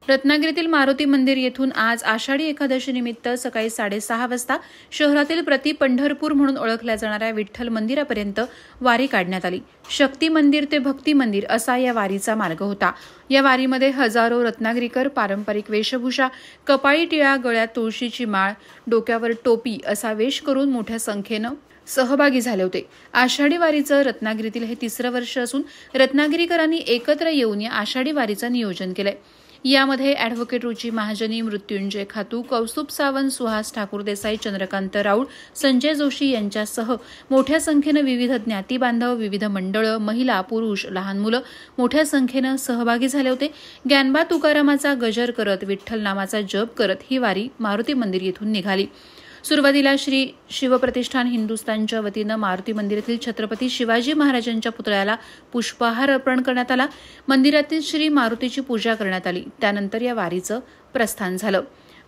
रत्नागिरीतील मारुती मंदिर येथून आज आषाढी एकादशी निमित्त सकाळी 6:30 वाजता शहरातील प्रति पंढरपूर म्हणून ओळखल्या जाणाऱ्या विठ्ठल मंदिरापर्यंत वारी काढण्यात आली। शक्ती मंदिर ते भक्ती मंदिर असा या वारीचा मार्ग होता। या वारीमध्ये हजारो रत्नागिरीकर पारंपरिक वेशभूषा, कपाळी टिळा, गळ्यात तुळशीची माळ, डोक्यावर टोपी असा वेश करून मोठ्या संख्येनं सहभागी झाले होते। आषाढी वारीचं रत्नागिरीतील हे तिसरं वर्ष असून रत्नागिरीकरांनी एकत्र येऊन या आषाढी वारीचं नियोजन केलंय। यामध्ये ॲडव्होकेट रुची महाजनी, मृत्युंजय खातू, कौस्तुभ सावंत, सुहास ठाकूर देसाई, चंद्रकांत राऊळ, संजय जोशी यांच्यासह मोठ्या संख्येनं विविध ज्ञाती बांधव, विविध मंडळं, महिला, पुरुष, लहान मुलं मोठ्या संख्येनं सहभागी झाले होते। ज्ञानबा तुकारामाचा गजर करत, विठ्ठल नामाचा जप करत ही वारी मारुती मंदिर येथून निघाली। सुरुवातीला श्री शिवप्रतिष्ठान हिंदुस्थानच्या वतीनं मारुती मंदिरातील छत्रपती शिवाजी महाराजांच्या पुतळ्याला पुष्पहार अर्पण करण्यात आला। मंदिरातील श्री मारुतीची पूजा करण्यात आली। त्यानंतर या वारीचं प्रस्थान झालं।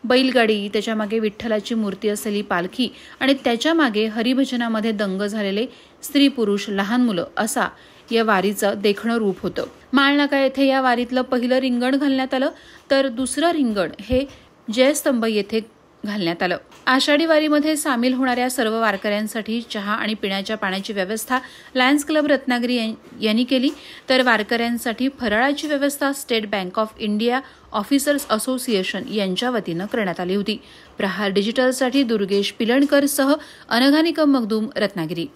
बैलगाडी, त्याच्यामागे विठ्ठलाची मूर्ती असलेली पालखी आणि त्याच्यामागे हरिभजनामध्ये दंग झालेले स्त्री, पुरुष, लहान मुलं असा या वारीचं देखणं रूप होतं। माळनाका येथे या वारीतलं पहिलं रिंगण घालण्यात आलं, तर दुसरं रिंगण हे जयस्तंभ येथे घालण्यात आलं। आषाढी वारीमध्ये सामील होणाऱ्या सर्व वारकऱ्यांसाठी चहा आणि पिण्याच्या पाण्याची व्यवस्था लायन्स क्लब रत्नागिरी यांनी केली, तर वारकऱ्यांसाठी फराळाची व्यवस्था state bank of India officers association यांच्या वतीनं करण्यात आली होती। प्रहार डिजिटलसाठी दुर्गेश पिलणकर सह अनघा निकम मगदूम, रत्नागिरी।